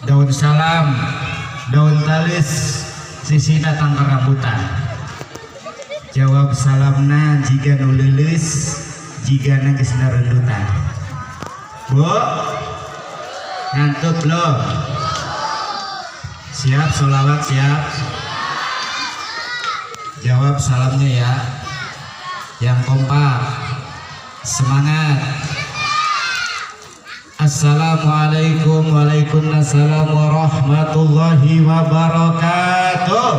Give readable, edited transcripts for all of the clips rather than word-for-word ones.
daun salam, daun talis, sisina tangkar rambutan. Jawab salamna jika nulilis, jika geus rendutan. Bu, ngantuk belum? Siap, sholawat siap. Jawab salamnya ya, yang kompak, semangat. Assalamualaikum waalaikumsalam warahmatullahi wabarakatuh.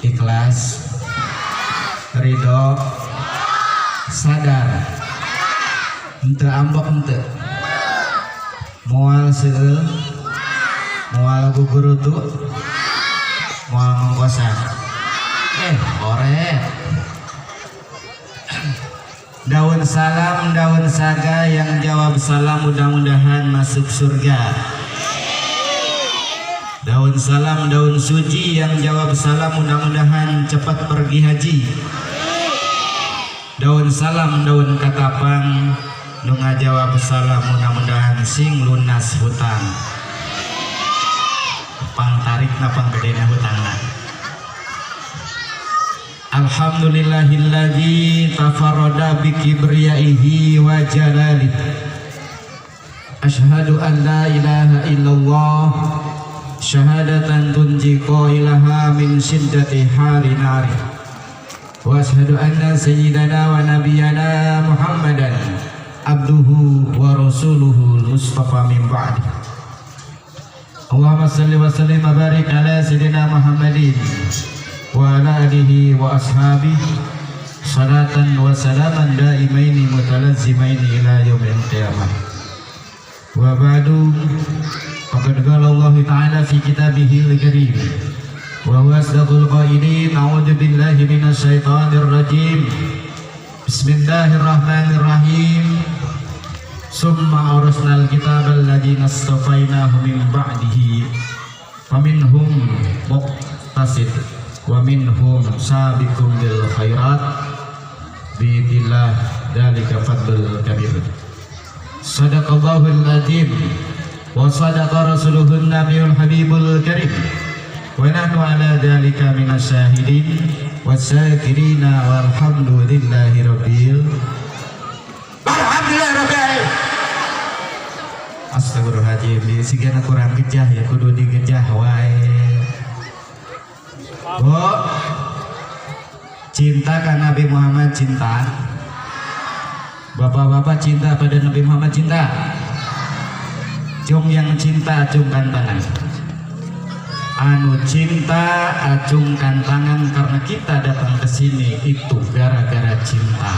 Ikhlas, ridho, sadar, ente ambek ente, moal seueul, moal gugurutu, moal ngongkosan. Oret. Daun salam, daun saga, yang jawab salam mudah-mudahan masuk surga. Daun salam, daun suci, yang jawab salam mudah-mudahan cepat pergi haji. Daun salam, daun katapang, nu ngajawab salam mudah-mudahan sing lunas hutang. Pang tarik napang gedena hutangna. Alhamdulillahilladzi tafarrada bi kibriyaihi wa jalalihi. Asyhadu an la ilaha illallah syahadatan tunji qailaha min syiddati hari nari. Wa asyhadu anna sayyidana wa nabiyyana Muhammadan abduhu wa rasuluhu mustafa min ba'di. Allahumma salli wa sallim wa barik ala sayyidina Muhammadin wa ala alihi wa ashabihi salatan wa salaman daimaini mutalazzimaini ila yaumil qiyamah. Wa ba'du, faqad qala Allah ta'ala fi kitabihil karim wa huwa asdaqul qailin. A'udzu billahi minasy syaithanir rajim. Bismillahirrahmanirrahim. Summa awrasnal kitabal ladzina istafainahu min ba'dihi faminhum muqtasid wa minhum sabiqun bil khairat biidznillah, dzalika fadlul kabir. Shadaqallahul adzim wa shadaqa rasuluhun nabiyul habibul karim wa nahnu ala dzalika minasyahidin wasyakirina walhamdulillahi rabbil alamin. Astagfirullahaladzim, sigana kurang gejah ya, kudu digejah wae. Bu, cinta kan Nabi Muhammad cinta? Bapak-bapak cinta pada Nabi Muhammad cinta? Cung yang cinta acungkan tangan. Anu cinta acungkan tangan, karena kita datang ke sini itu gara-gara cinta.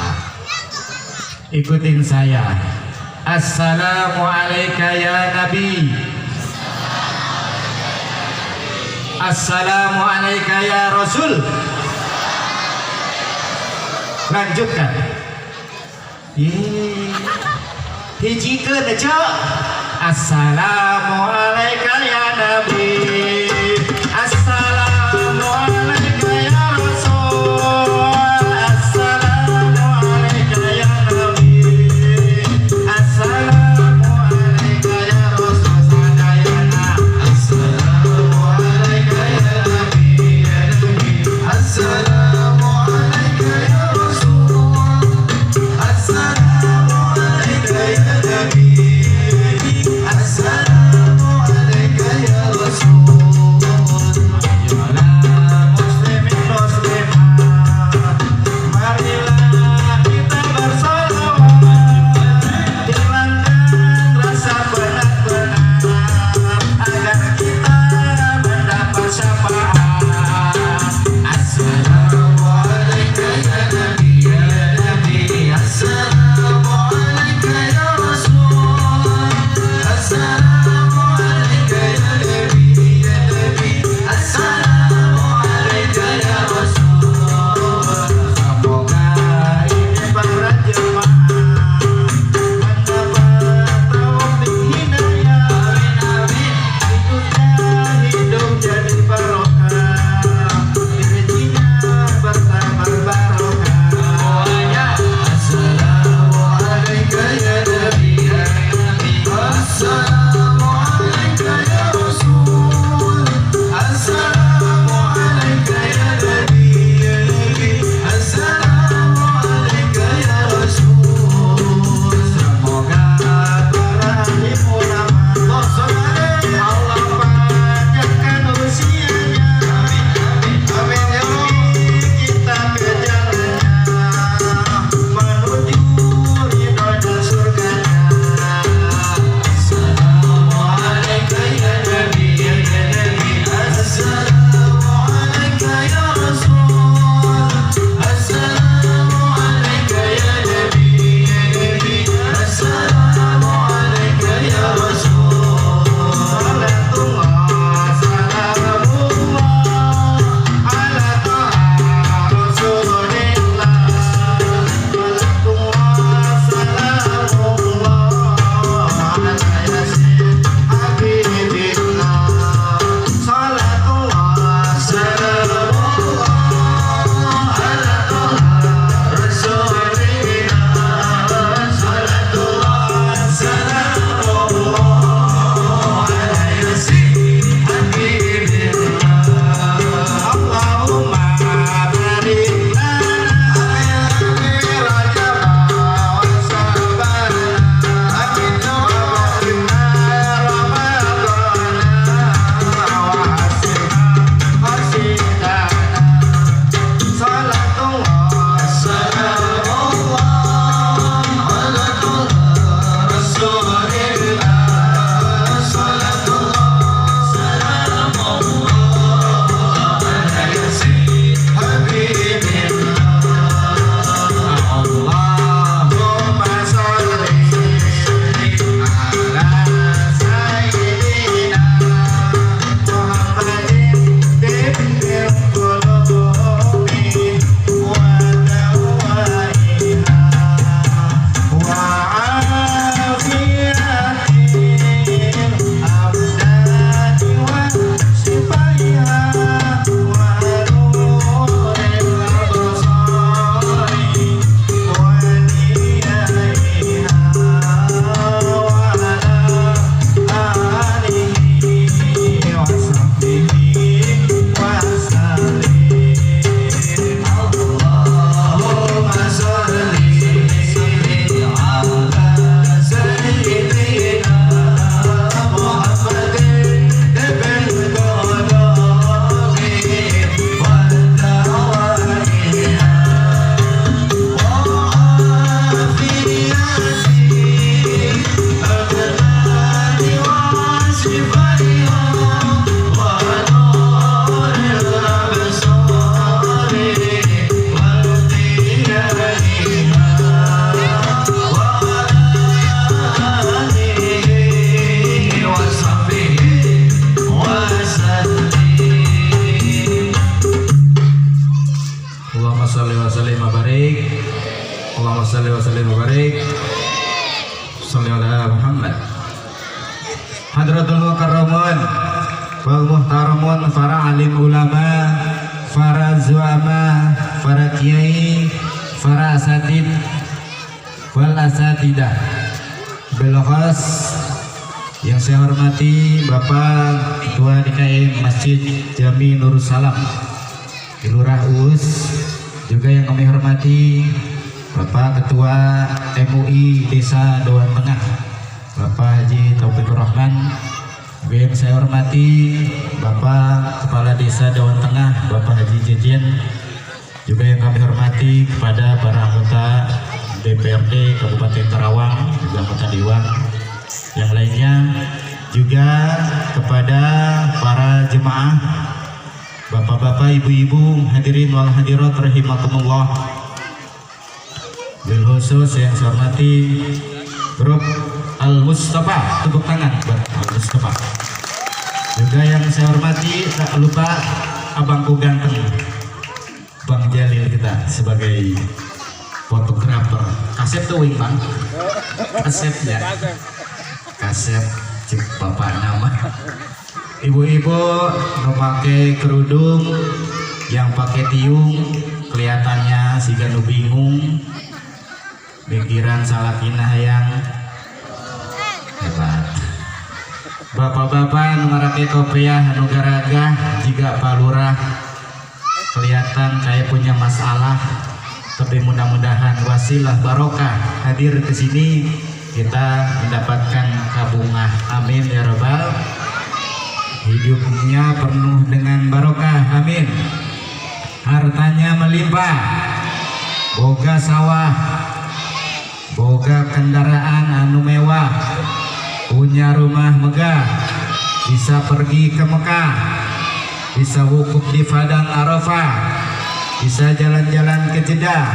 Ikutin saya. Assalamualaikum ya Nabi. Assalamualaikum ya Rasul. Lanjutkan. Hijikeun aja. Assalamualaikum ya Nabi. Assalamualaikum ya Rasul. Assalamualaikum ya Nabi. Assalamualaikum ya Rasul sadayana. Assalamualaikum ya Nabi, ya Nabi. Assalamualaikum ya Rasul. Assalamualaikum ya Nabi. Assalamualaikum ya Rasul. Allahumma shalli wa sallim wa barik shalli ala Muhammad. Hadratul mukarramun wal muhtaramun, para alim ulama, para zuama, para kiai, para asatid wal asatidah, belokos yang saya hormati Bapak Ketua DKM Masjid Jami Nurul Salam Lurah Uus, juga yang kami hormati Bapak Ketua MUI Desa Doan Tengah Bapak Haji Taufikur Rahman, juga yang saya hormati Bapak Kepala Desa Doan Tengah Bapak Haji Jejen, juga yang kami hormati kepada para anggota DPRD Kabupaten Karawang, juga anggota Dewan yang lainnya, juga kepada para jemaah, bapak-bapak, ibu-ibu, hadirin wal hadirat rahimakumullah. Bil khusus yang saya hormati grup Al Mustafa, tepuk tangan buat Al Mustafa. Juga yang saya hormati tak lupa abangku ganteng Bang Jalil kita sebagai fotografer. Kasep tuh wing bang, kasep ya. Kasep cik bapak nama. Ibu-ibu memakai kerudung, yang pakai tiung kelihatannya si ganu bingung, pikiran salah kinah yang hebat. Bapak-bapak mengaraki kopiah anu garaga, jika Pak Lurah kelihatan kayak punya masalah, tapi mudah-mudahan wasilah barokah hadir ke sini kita mendapatkan kabungah, amin ya robbal. Hidupnya penuh dengan barokah, amin. Hartanya melimpah, boga sawah, boga kendaraan anu mewah, punya rumah megah, bisa pergi ke Mekah, bisa wukuf di Padang Arafah, bisa jalan-jalan ke Jeddah,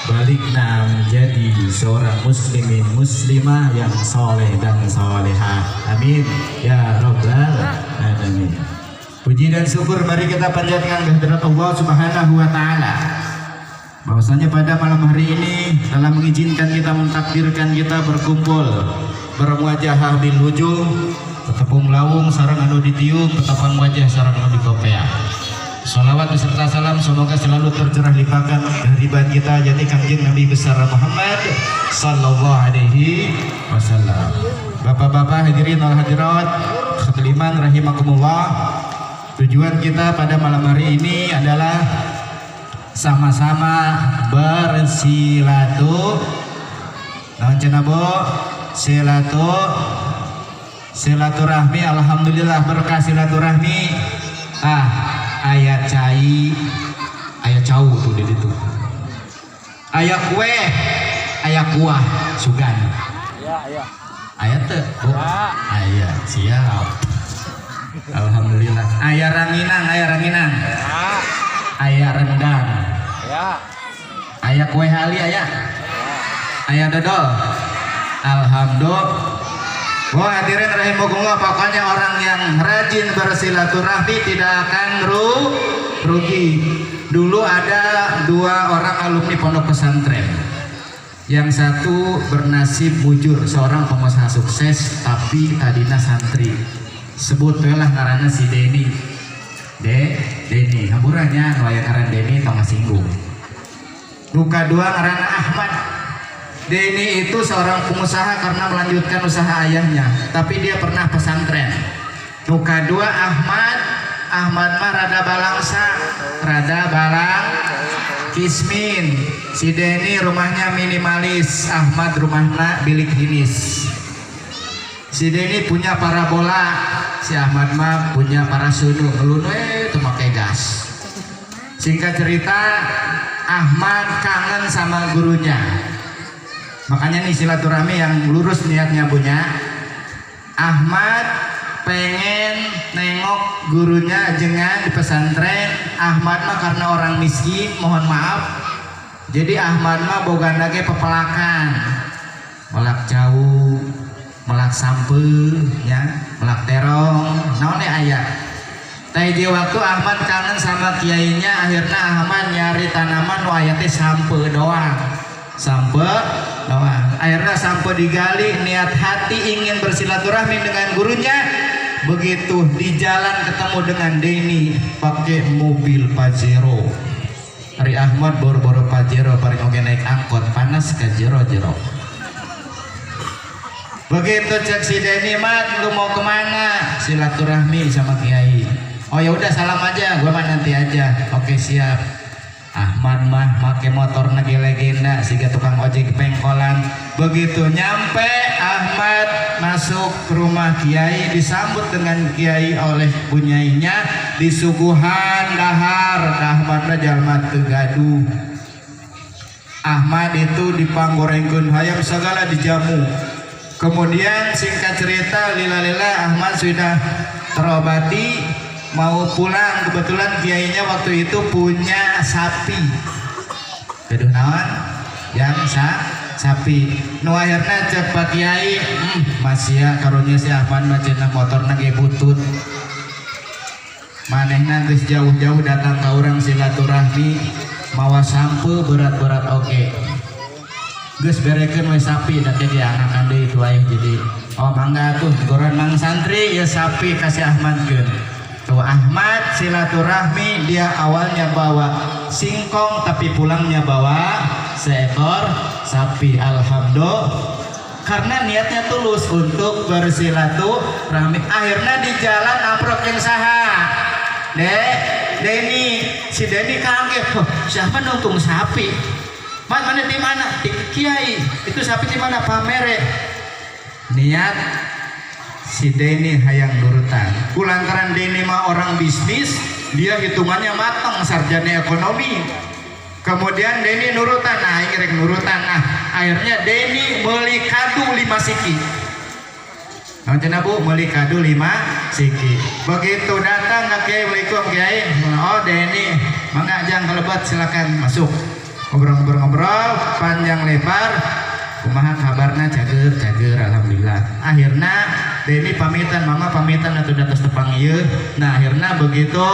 baliknya menjadi seorang muslimin muslimah yang soleh dan solehah, amin ya robbal alamin. Puji dan syukur mari kita panjatkan kehadirat Allah Subhanahu wa taala, bahwasanya pada malam hari ini telah mengizinkan kita, mentakdirkan kita berkumpul berwajah bil wujuh, tetepung lawung sareng anu ditiup, tetepang wajah sareng anu dikopeak. Salawat beserta salam semoga selalu tercurah limpahkan kehadiran kita jadi kanjeng Nabi besar Muhammad sallallahu alaihi wasallam. Bapak-bapak, hadirin wal hadirat sekalian rahimakumullah, tujuan kita pada malam hari ini adalah sama-sama silaturahmi. Alhamdulillah berkah silaturahmi. Ayah cai, ayah cau tuh di situ. Ayah kue, ayah kuah, sugan. Ayah teh, oh, ayah siap. Alhamdulillah. Ayah ranginang, ayah rendang, ayah kue hali, ayah dodol. Alhamdulillah. Wah, hadirin rahimakumullah, pokoknya orang yang rajin bersilaturahmi tidak akan rugi. Dulu ada dua orang alumni pondok pesantren. Yang satu bernasib bujur, seorang pengusaha sukses tapi tadina santri. Sebutlah ngaranna si Deni. Deni, haburannya wayang ngaran Deni tong singgung. Nuka dua ngaranna Ahmad. Deni itu seorang pengusaha karena melanjutkan usaha ayahnya, tapi dia pernah pesantren. Nuka dua Ahmad mah rada balang kismin. Si Deni rumahnya minimalis, Ahmad rumahnya bilik hinis. Si Deni punya parabola, si Ahmad mah punya parasunu, ngelunu itu pakai gas. Singkat cerita, Ahmad kangen sama gurunya. Makanya nih silaturahmi yang lurus niatnya punya. Ahmad pengen nengok gurunya jengan di pesantren. Ahmad mah karena orang miskin, mohon maaf. Jadi Ahmad mah boga lagi pepelakan, melak jauh, melak sampel, ya, melak terong, naon aya. Tapi di waktu Ahmad kangen sama kiainya, akhirnya Ahmad nyari tanaman nu aya teh sampel doang. sampai akhirnya sampai digali niat hati ingin bersilaturahmi dengan gurunya. Begitu di jalan ketemu dengan Denny pakai mobil Pajero. Hari Ahmad boro-boro Pajero paling oke naik angkot panas ke jero-jero. Begitu cek si Denny, mat lu mau kemana? Silaturahmi sama Kiai. Oh ya udah salam aja, gua mah nanti aja. Oke siap. Ahmad mah make motor nage legenda siga tukang ojek pengkolan. Begitu nyampe Ahmad masuk ke rumah Kiai, disambut dengan Kiai oleh bunyainya, disuguhan dahar. Ahmad jalma teu gaduh. Ahmad itu dipanggorengkeun hayam segala dijamu. Kemudian singkat cerita lila-lila Ahmad sudah terobati, mau pulang. Kebetulan kiainya waktu itu punya sapi. Gaduh naon? Yang sapi. Nu akhirna cek Pak Kiai, masih ya karunya si Ahmad macena motor nage butut. Manehna geus jauh-jauh datang ka urang silaturahmi, mawa sampe berat-berat oke. Geus berekeun we sapi da teh anakan deui itu aya jadi. Oh mangga tuh goran mang santri ya sapi kasih Ahmadkeun. Tuh Ahmad silaturahmi, dia awalnya bawa singkong tapi pulangnya bawa seekor sapi. Alhamdulillah, karena niatnya tulus untuk bersilaturahmi. Akhirnya di jalan amprokeun saha? Denny. Si Denny kaget, siapa nuntung sapi? Mana di mana? Di Kiai. Itu sapi di mana? Pamere. Niat si Denny hayang nurutan. Kulantaran Denny mah orang bisnis, dia hitungannya matang, sarjana ekonomi. Kemudian Denny nurutan, akhirnya nurutan. Akhirnya Denny beli kado 5 siki. Nanti Bu beli kado 5 siki. Begitu datang ke Kiai, Waalaikumsalam Kiai. Oh Denny, mangga jang kelebat silakan masuk. Ngobrol-ngobrol panjang lebar, kumaha kabarna cager alhamdulillah. Akhirnya Denny pamitan, mama pamitan atau datos tepang ieu. Nah akhirnya begitu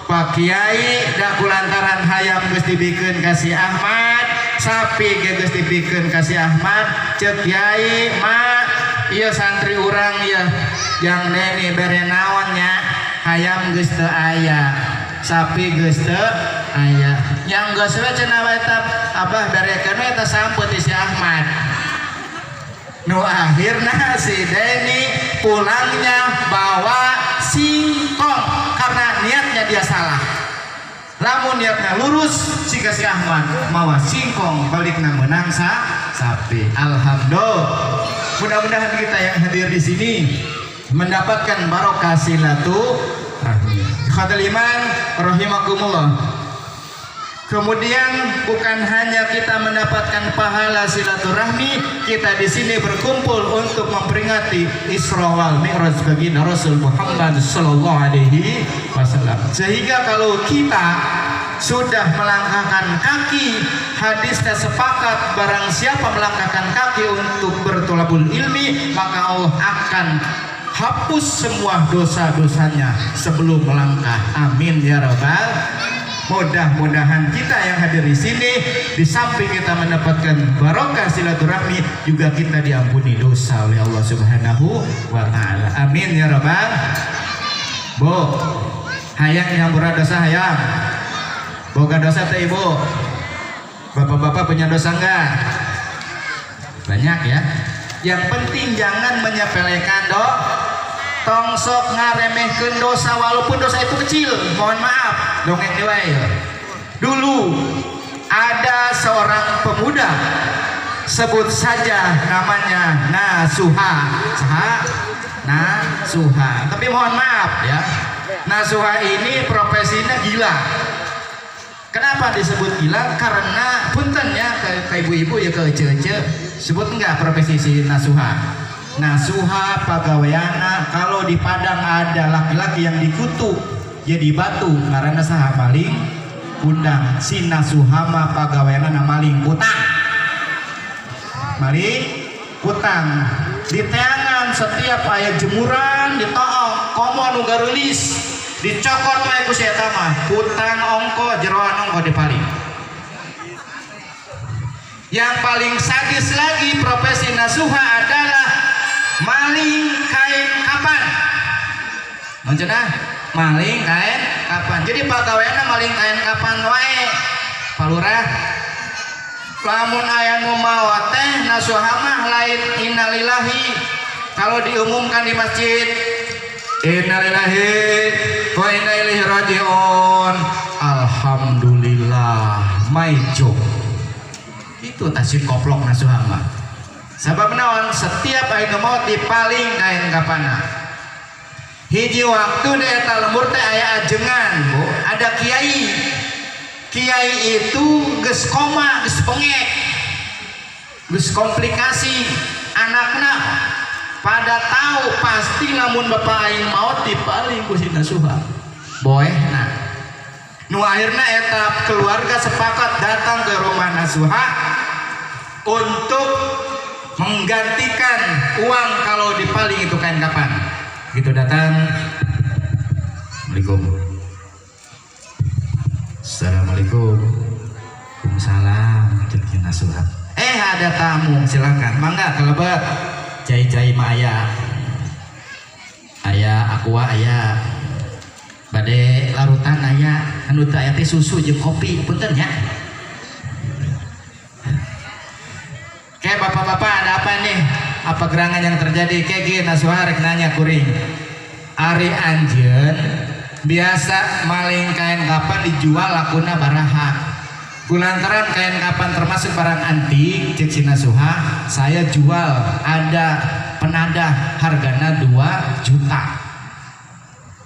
Pak Kiai da kulantaran hayam geus dibikeun ka si Ahmad, sapi ge geus dibikeun ka si Ahmad, ceuk Kiai mak ieu santri urang ieu yang Denny bere naon nya, hayam geus teu aya, sapi geus teu aya. Yang geus we cenah eta abah berekeun we eta samput si Ahmad. Nu akhirna si Denny pulangnya bawa singkong karena niatnya dia salah. Lamun niatnya lurus si Ahmad mawa singkong balikna menang sapi. Alhamdulillah. Mudah-mudahan kita yang hadir di sini mendapatkan barokah silaturahmi. Ikhwatul iman rahimakumullah. Kemudian bukan hanya kita mendapatkan pahala silaturahmi, kita di sini berkumpul untuk memperingati Isra wal Mi'raj baginda Rasul Muhammad sallallahu alaihi wasallam. Sehingga kalau kita sudah melangkahkan kaki, hadisnya sepakat barang siapa melangkahkan kaki untuk bertolabul ilmi, maka Allah akan hapus semua dosa-dosanya sebelum melangkah. Amin ya rabbal. Mudah-mudahan kita yang hadir di sini, di samping kita mendapatkan barokah silaturahmi, juga kita diampuni dosa oleh Allah Subhanahu wa taala. Amin ya rabbal. Bu, hayang yang dosa hayang. Boga dosa teh Ibu. Bapak-bapak punya dosa enggak? Banyak ya. Yang penting jangan menyepelekan tongsok ngaremehkeun dosa, walaupun dosa itu kecil. Mohon maaf, dongeng diwae. Dulu ada seorang pemuda, sebut saja namanya Nasuha. Nasuha. Tapi mohon maaf ya, Nasuha ini profesinya gila. Kenapa disebut gila? Karena punten ya ke ibu-ibu ya ke ece-ece, sebut enggak profesi si Nasuha? Nasuha pagaweana, kalau di Padang ada laki-laki yang dikutuk jadi batu karena saha maling undang. Si Nasuha mah pagaweana maling utang. Maling utang di teangan setiap aya jemuran ditoong komo nu garulis dicokot wae ku si eta mah utang ongko jeroan ongko dipaling. Yang paling sadis lagi profesi nasuha adalah maling kain kapan. Maksudnya maling kain kapan. Jadi pegawainya maling kain kapan wae. Pak Lurah, lamun aya nu mawa teh nasuha mah lain innalillahi. Kalau diumumkan di masjid innalillahi wa inna ilaihi rajiun, alhamdulillah maijo. Itu tasik koplok nasuha mah. Sabab naon? Setiap aya maut dipaling kain kapana. Hiji waktu di eta lembur teh aya ajengan, Bu. Ada kiai. Kiai itu geus koma, geus pengek. Geus komplikasi. Anakna pada tahu pasti lamun bapak aing maut dipaling ku si nasuha. Boehna. Nu akhirna eta keluarga sepakat datang ke rumah nasuha untuk menggantikan uang kalau dipaling itu kain kapan. Gitu datang. Assalamualaikum. Assalamualaikum. Waalaikumsalam. Jadi nasuha. Ada tamu, silakan. Mangga kelebat. Cai-cai mah aya. Aya aqua aya. Bade larutan aya. Anu teh aya teh susu jeung kopi, punten nya. Kayak bapak-bapak ada apa nih? Apa gerangan yang terjadi? Kayak gini nasuha rek nanya kuring. Ari anjeun biasa maling kain kapan dijual lakuna baraha. Kulantaran kain kapan termasuk barang antik, cek si nasuha, saya jual ada penadah hargana 2 juta.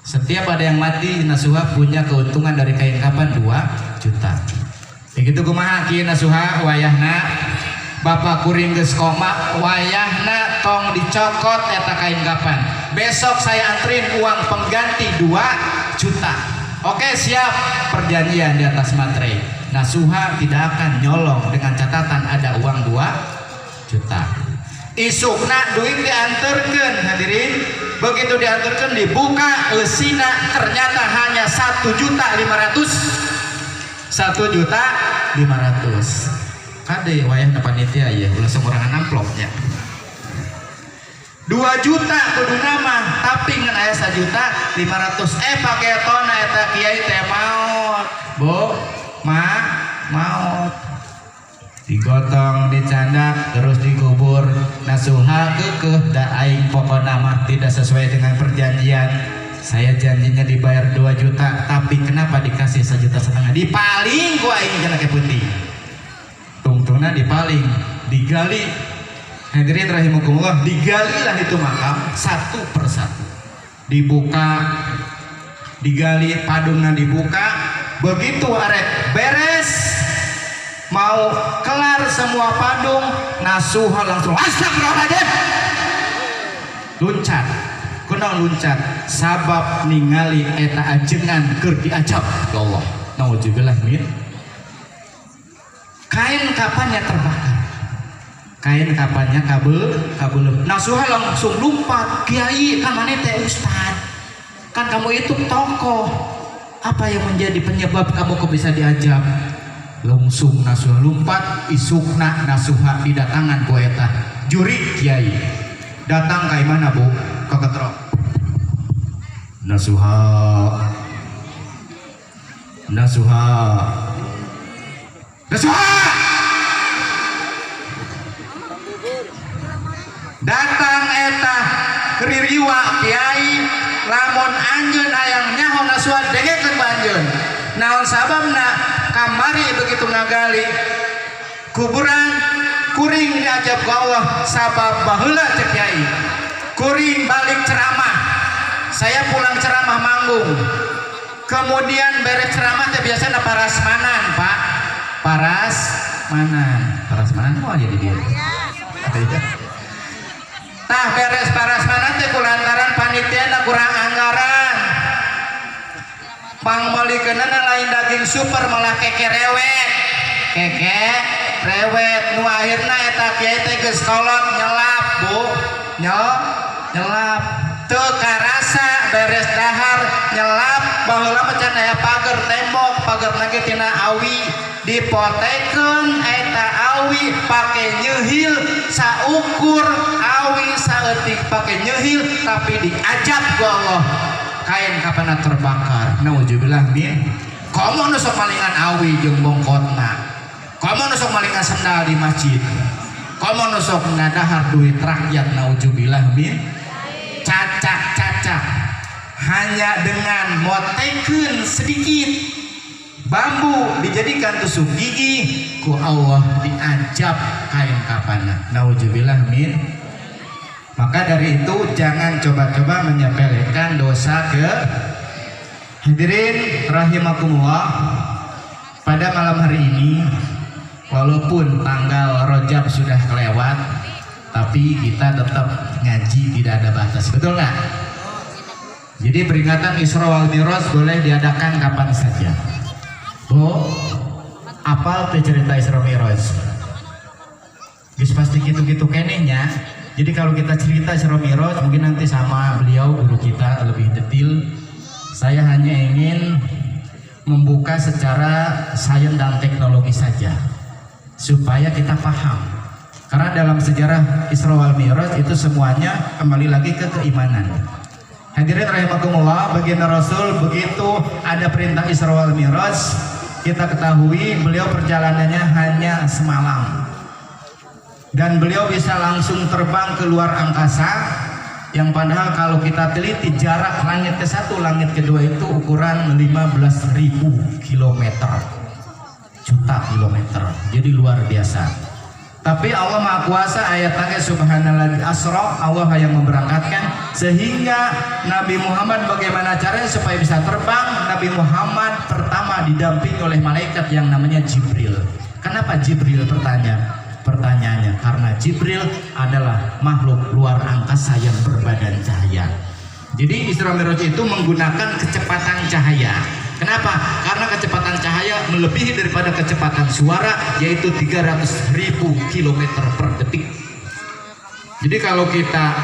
Setiap ada yang mati nasuha punya keuntungan dari kain kapan 2 juta. Begitu kumaha kieu nasuha wayahna bapak kuring geus koma, wayahna tong dicokot eta kain kapan. Besok saya anterin uang pengganti 2 juta. Oke, siap, perjanjian di atas materai. Nasuha tidak akan nyolong dengan catatan ada uang 2 juta. Isukna duit diantarkan, hadirin. Begitu diantarkan dibuka eusina ternyata hanya 1.500.000. 1.500.000. Kade wayahna panitia ya, ulah sorangan amplopnya. 2 juta kudu nama, tapi ngan aya 1.500.000. Pake tona eta kiai teh maot. Bu, maot. Digotong, dicandak, terus dikubur. Nasuha keukeuh da aing pokona mah tidak sesuai dengan perjanjian. Saya janjinya dibayar 2 juta, tapi kenapa dikasih 1,5 juta? Dipaling ku aing jalan ke putih. Tungtungna dipaling, digali. Hadirin rahimakumullah, digalilah itu makam satu persatu. Dibuka, digali, padungna dibuka. Begitu arek beres, mau kelar semua padung, nasuha langsung astagfirullahaladzim. Luncat. Kunaon luncat? Sabab ningali eta ajengan keur diajab ya Allah. Nauzubillah min. Kain kapannya terbakar. Kain kapannya kabel. Nasuha langsung lompat, kiai kan mana teh ustad, kan kamu itu tokoh, apa yang menjadi penyebab kamu kok bisa diajab? Langsung nasuha lompat, isukna nasuha didatangan ku eta juri kiai. Datang kai mana bu? Ke ketro. Nasuha datang eta keririwa kiai, lamun anjeun hayang nyaho nasuha dengekeun banjeun. Naon sababna? Kamari begitu ngagali kuburan kuring diajab ku Allah sabab baheula cek kiai. Kuring balik ceramah, saya pulang ceramah manggung. Kemudian beres ceramah teh biasanya parasmanan, Pak. Parasmanan mau aja di dia. Tah beres parasmanan teh kulantaran panitia kurang anggaran. Pangmalikeunana lain daging super malah keke rewet. Nu akhirna eta kiai teh geus kolot nyelap, Bu. Nyelap. Teu karasa beres dahar nyelap baheula macan aya pager tembok, pager lagi tina awi dipotekeun eta awi pakai nyehil saukur awi saeutik pakai nyehil tapi diajab ku Allah kain kapana terbakar naudzubillah min komo nu sok malingan awi jeung bongkotna komo nu sok malingan sendal di masjid komo nu sok ngadahar duit rakyat naudzubillah min cacak hanya dengan motekeun sedikit bambu dijadikan tusuk gigi ku Allah diajab kain kapana naudzubillah min. Maka dari itu jangan coba-coba menyepelekan dosa ke hadirin rahimakumullah. Pada malam hari ini walaupun tanggal Rajab sudah kelewat tapi kita tetap ngaji tidak ada batas, betul nggak? Jadi peringatan Isra wal Mi'raj boleh diadakan kapan saja. Bu, apal tuh cerita Isra Mi'raj? Bis pasti gitu-gitu kenehnya. Jadi kalau kita cerita Isra Mi'raj mungkin nanti sama beliau guru kita lebih detail. Saya hanya ingin membuka secara sains dan teknologi saja supaya kita paham. Karena dalam sejarah Isra wal Mi'raj itu semuanya kembali lagi ke keimanan. Hadirin rahimakumullah, baginda Rasul begitu ada perintah Isra wal Mi'raj, kita ketahui beliau perjalanannya hanya semalam. Dan beliau bisa langsung terbang ke luar angkasa, yang padahal kalau kita teliti jarak langit ke satu, langit kedua itu ukuran 15.000 km, juta kilometer, jadi luar biasa. Tapi Allah Maha Kuasa ayatnya subhanalladzi asra, Allah yang memberangkatkan sehingga Nabi Muhammad bagaimana caranya supaya bisa terbang. Nabi Muhammad pertama didampingi oleh malaikat yang namanya Jibril. Kenapa Jibril? Pertanyaannya karena Jibril adalah makhluk luar angkasa yang berbadan cahaya. Jadi Isra Mi'raj itu menggunakan kecepatan cahaya. Kenapa? Karena kecepatan cahaya melebihi daripada kecepatan suara, yaitu 300.000 km per detik. Jadi kalau kita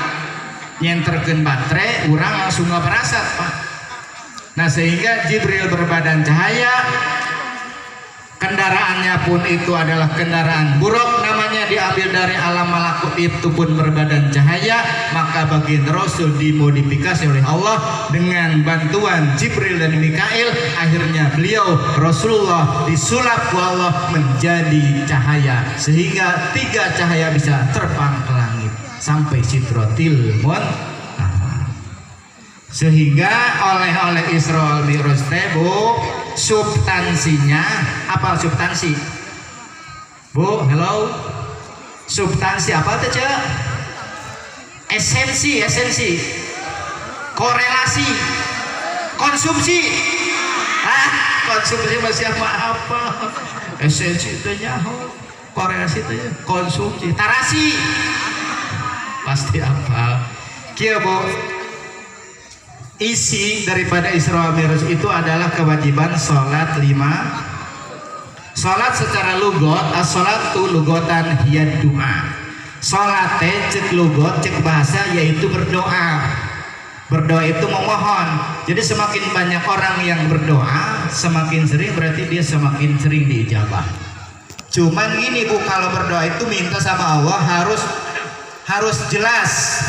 nyenterkeun baterai, urang langsung nggak berasa, Pak. Nah sehingga Jibril berbadan cahaya, kendaraannya pun itu adalah kendaraan buruk, namanya diambil dari alam malakut itu pun berbadan cahaya. Maka baginda Rasul dimodifikasi oleh Allah dengan bantuan Jibril dan Mikail, akhirnya beliau Rasulullah disulap oleh Allah menjadi cahaya sehingga 3 cahaya bisa terbang ke langit sampai Sidratil Muntaha. Sehingga oleh Isra wal Mi'raj Bu, substansinya apa? Substansi Bu, hello, substansi apa tuh Cek? Esensi, korelasi, konsumsi. Konsumsi masih apa? Esensi itu nyaho, korelasi itu konsumsi, tarasi pasti apa? Kia Bu, isi daripada Isra Mi'raj itu adalah kewajiban sholat 5. Sholat secara lugot, as-sholatu lugotan hiya doa. Sholat cek lugot, cek bahasa yaitu berdoa. Berdoa itu memohon. Jadi semakin banyak orang yang berdoa, semakin sering berarti dia semakin sering diijabah. Cuman gini Bu, kalau berdoa itu minta sama Allah harus jelas.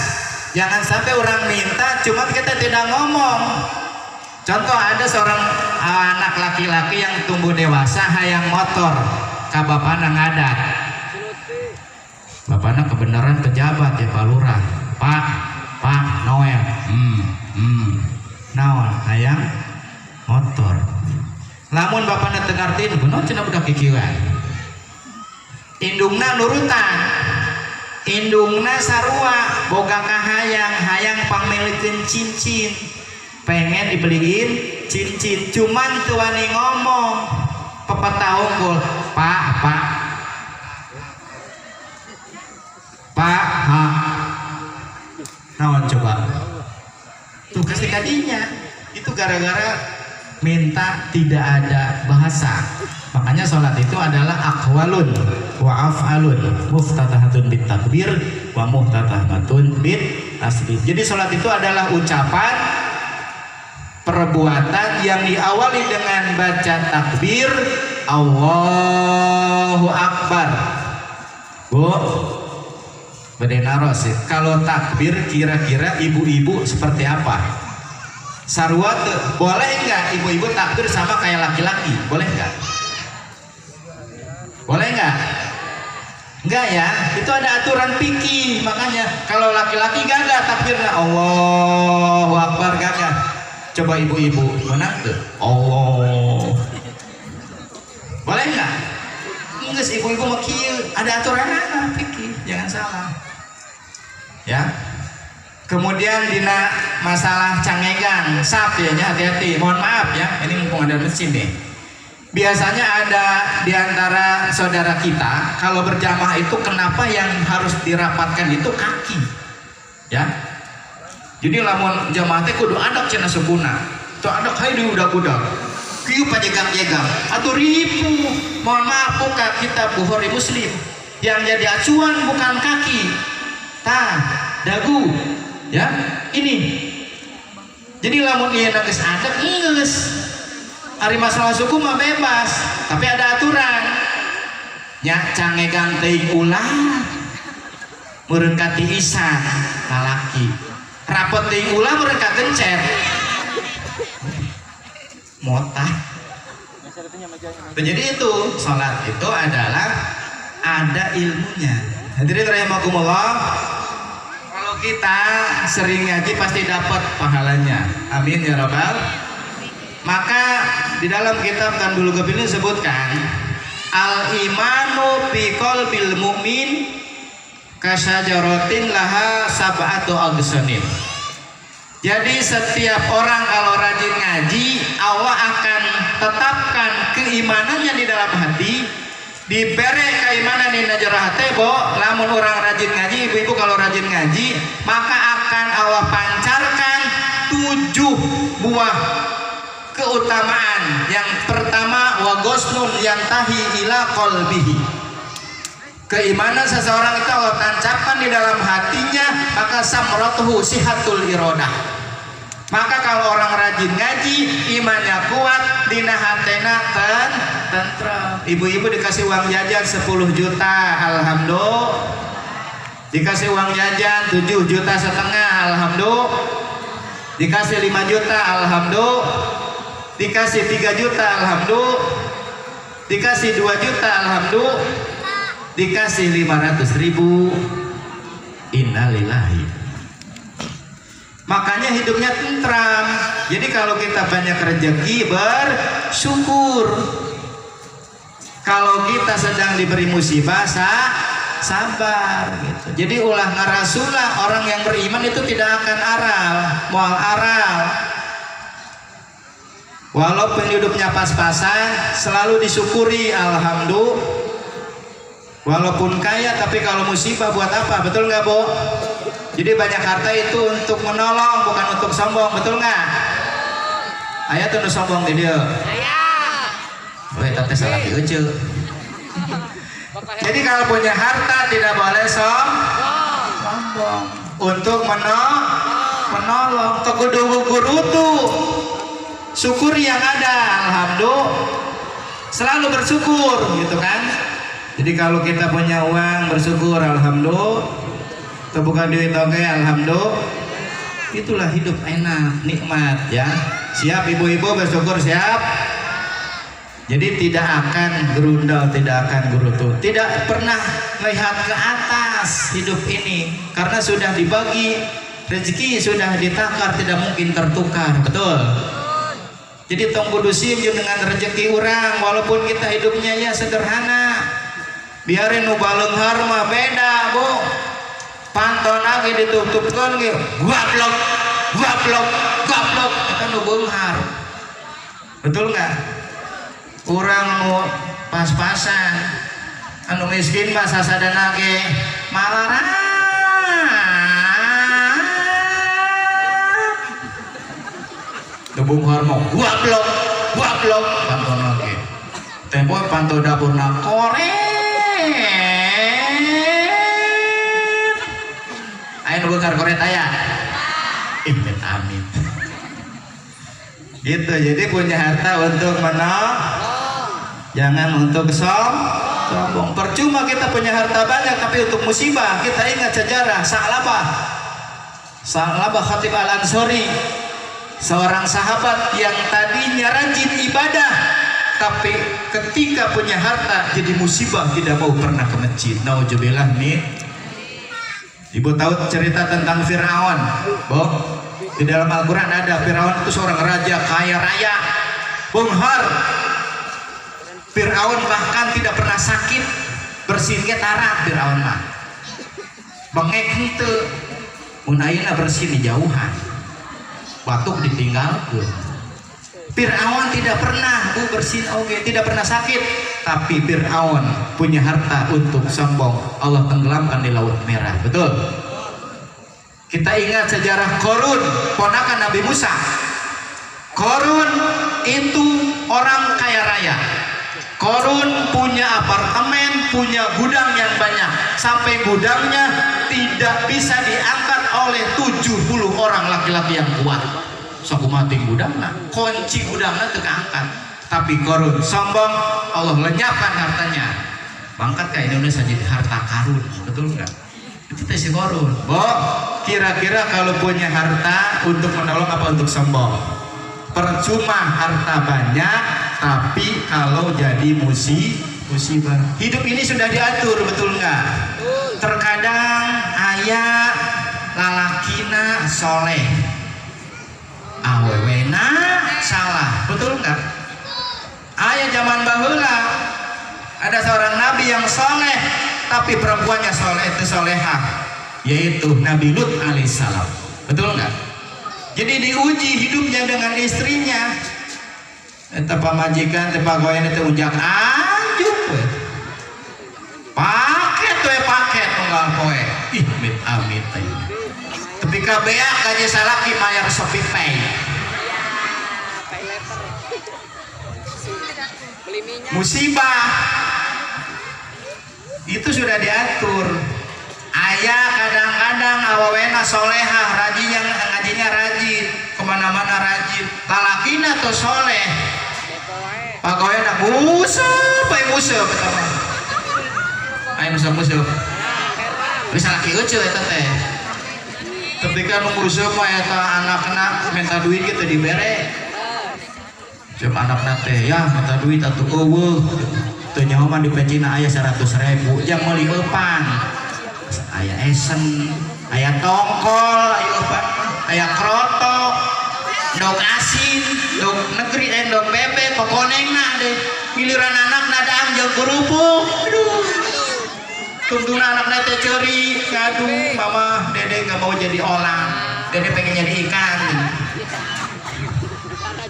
Jangan sampai orang minta cuman kita tidak ngomong. Contoh ada seorang anak laki-laki yang tumbuh dewasa hayang motor, ka bapana ngadat. Bapana kebenaran pejabat ya Pak Lurah. Pak Noel. Naon hayang motor. Lamun bapana teu ngartiin, bener cenah budak kikieuan. Indungna nurutan. Indungna sarua boga hayang pamilikeun cincin, pengen dibeliin cincin, cuman teu wani ngomong. Pepatah unggul, Pak, naon coba tuh kasih kadinya itu gara-gara minta tidak ada bahasa. Makanya sholat itu adalah aqwalun wa af'alun muftatahatun bit takbir wa muhtatahatun bit tasbih. Jadi sholat itu adalah ucapan, perbuatan yang diawali dengan baca takbir Allahu Akbar, Bu, bedenaro sih. Kalau takbir kira-kira ibu-ibu seperti apa? Sarua boleh nggak ibu-ibu takbir sama kayak laki-laki? Boleh nggak? Boleh nggak? Enggak ya, itu ada aturan fikih. Makanya kalau laki-laki gagah takbirnya Allahu Akbar gagah. Coba ibu-ibu mana tuh? Allah. Boleh nggak? Enggak, ibu-ibu mau kieu, ada aturan fikih, jangan salah. Ya. Kemudian dina masalah cangegang, sap ya, hati-hati. Mohon maaf ya, ini mumpung ada mesin nih. Biasanya ada di antara saudara kita kalau berjamaah itu kenapa yang harus dirapatkan itu kaki, ya. Jadi lamun jamaah teh kudu adak cenah sempurna. Tuh adak hayu diudak-udak. Kieu pajegang-jegang atuh ribu. Mohon maaf buka kitab Bukhari Muslim. Yang jadi acuan bukan kaki, dagu, ya. Ini. Jadi lamun ieu geus adak geus hari masalah suku mah bebas, tapi ada aturan. Nya cangegang teuing ulah meureun ka tiisan lalaki. Rapot teuing ulah meureun ka gencet. Motah. Jadi itu salat itu adalah ada ilmunya. Hadirin rahimakumullah. Kalau kita sering ngaji pasti dapat pahalanya. Amin ya rabbal. Maka di dalam kitab Kandul Gabir disebutkan al-imanu fi qalbil mu'min kasyajaratin laha sab'atu aghsanin. Jadi setiap orang kalau rajin ngaji, Allah akan tetapkan keimanannya di dalam hati, diberi keimanan di najrah hati. Bo, lamun orang rajin ngaji, ibu-ibu kalau rajin ngaji, maka akan Allah pancarkan 7 buah keutamaan. Yang pertama wa gosnun yantahi ila qalbihi. Keimanan seseorang itu Allah tancapkan di dalam hatinya, maka samratuhu sihatul iradah. Maka kalau orang rajin ngaji, imannya kuat, dina hatena tentrem. Ibu-ibu dikasih uang jajan 10 juta, alhamdulillah. Dikasih uang jajan 7,5 juta, alhamdulillah. Dikasih 5 juta, alhamdulillah. Dikasih 3 juta, alhamdulillah. Dikasih 2 juta, alhamdulillah. Dikasih 500.000, innalillahi. Makanya hidupnya tentram. Jadi kalau kita banyak rezeki, bersyukur. Kalau kita sedang diberi musibah, sabar gitu. Jadi ulah ngarasulah, orang yang beriman itu tidak akan aral, mual aral. Walaupun hidupnya pas-pasan, selalu disyukuri, alhamdulillah. Walaupun kaya, tapi kalau musibah buat apa? Betul nggak, Bu? Jadi banyak harta itu untuk menolong, bukan untuk sombong, betul nggak? Ayah tuh sombong di dia. Weh, tapi salah diucul. Jadi kalau punya harta tidak boleh sombong. Untuk menolong, teguh gurutu. Syukuri yang ada, alhamdulillah. Selalu bersyukur, gitu kan? Jadi kalau kita punya uang, bersyukur, alhamdulillah. Bukan duit oke, alhamdulillah. Itulah hidup enak, nikmat, ya. Siap ibu-ibu, bersyukur, siap. Jadi tidak akan gerundal, tidak akan gerutu, tidak pernah melihat ke atas hidup ini, karena sudah dibagi rezeki, sudah ditakar, tidak mungkin tertukar, betul. Jadi tong kudu siap dengan rezeki orang, walaupun kita hidupnya ya sederhana. Biarin nu baleunghar mah beda, Bu. Panton lagi ditutupkan ge, gablok, eta nu beunghar. Betul nggak? Urang nu pas-pasan, anu miskin mah sasadana ge malaran. Nu beunghar mah gablok, panton lagi. Tempo panto dapurna korek. Ayo nunggu koret aya. Amin. Gitu. Jadi punya harta untuk menolong, jangan untuk Sombong. Percuma kita punya harta banyak tapi untuk musibah. Kita ingat sejarah Sa'labah Khatib Al-Ansori, seorang sahabat yang tadinya rajin ibadah tapi ketika punya harta jadi musibah, tidak mau pernah ke masjid. Nauzubillah nih. Ibu tahu cerita tentang Fir'aun? Di dalam Al-Quran ada Fir'aun itu seorang raja kaya raya, benghar. Fir'aun bahkan tidak pernah sakit, bersin ke tarat Fir'aun mah. Bengek itu, munayana bersin di jauhan, batuk ditinggalkan. Fir'aun tidak pernah bersin, tidak pernah sakit, tapi Fir'aun punya harta untuk sombong, Allah tenggelamkan di Laut Merah. Betul? Kita ingat sejarah Qarun, ponakan Nabi Musa. Qarun itu orang kaya raya. Qarun punya apartemen, punya gudang yang banyak, sampai gudangnya tidak bisa diangkat oleh 70 orang laki-laki yang kuat. Saku mati gudangnya, kunci gudangnya terangkat. Tapi Qarun sombong, Allah lenyapkan hartanya. Bangkat ke Indonesia jadi harta karun, betul nggak? Itu si Qarun. Kira-kira kalau punya harta untuk menolong apa untuk sombong? Percuma harta banyak, tapi kalau jadi musibah. Hidup ini sudah diatur, betul nggak? Terkadang ayah lalakina soleh, awewena salah, betul nggak? Ayah zaman bahula ada seorang nabi yang soleh, tapi perempuannya soleh itu solehah, yaitu Nabi Lut alaihissalam, betul nggak? Jadi diuji hidupnya dengan istrinya. Eta pamajikan teh pagoyan teh ujak anjuk we. Paket tunggal poe. Ih mit amit teh. Tapi kabeh gaji salaki mayar Shopee Pay. Musibah itu sudah diatur. Ayah kadang-kadang awawena solehah, ngajinya rajin, kemana-mana rajin. Lalakina tuh soleh, pagoyana musuh pertama. Ayo musuh. Bisa laki lucu eta teh. Ketika nu musuh mah eta anak-anak minta duit gitu dibere. Cuma anak teh ya minta duit atuh eueuh. Teu nyaho mah di pecina aya 100.000, jang meuli eupan. Aya esen, aya tongkol, aya krotok, dog asin, dog negeri, dog bebek, kokonengna deh. Giliran anak nadang jeung kerupuk, aduh. Tungtuna anak teh ceuri, aduh, mama, dede gak mau jadi orang, dede pengen jadi ikan.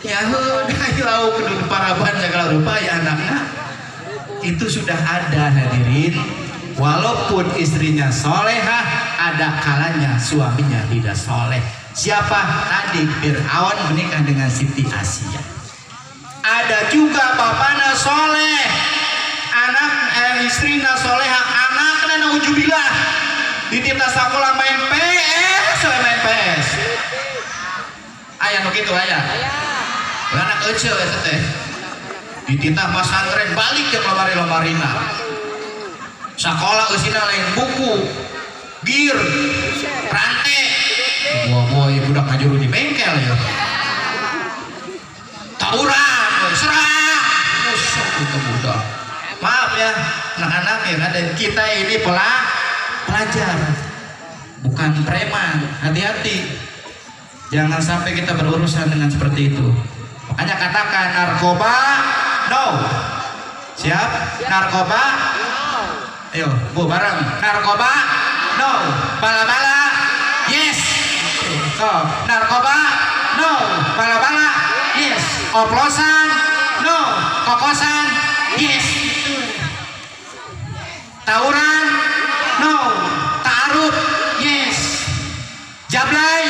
Ya ayo kedua paraban segala rupa ya anaknya. Itu sudah ada hadirin. Walaupun istrinya solehah, ada kalanya suaminya tidak soleh. Siapa? Tadi Fir'aun menikah dengan Siti Asia. Ada juga bapaknya soleh, istrinya solehah, anaknya naujubillah dititah sekolah main PS. Ayah begitu ayah. Anak kecil ya teh. Dititah pesantren balik ke lemari-lemarina. Sekolah usina lain buku, gear, rantai. Boy budak ngajuru di bengkel ya. Tawuran, serang. Musuh itu budak. Maaf ya, anak-anak ya kan, kita ini pelajar, bukan preman. Hati-hati, jangan sampai kita berurusan dengan seperti itu. Makanya katakan narkoba, no. Siap? Narkoba. Ayo, bu bareng. Narkoba, no. Bala-bala, yes. So, narkoba, no. Bala-bala, yes. Oplosan, no. Kokosan, yes. Tawuran, no. Ta'aruf, yes. Jablay,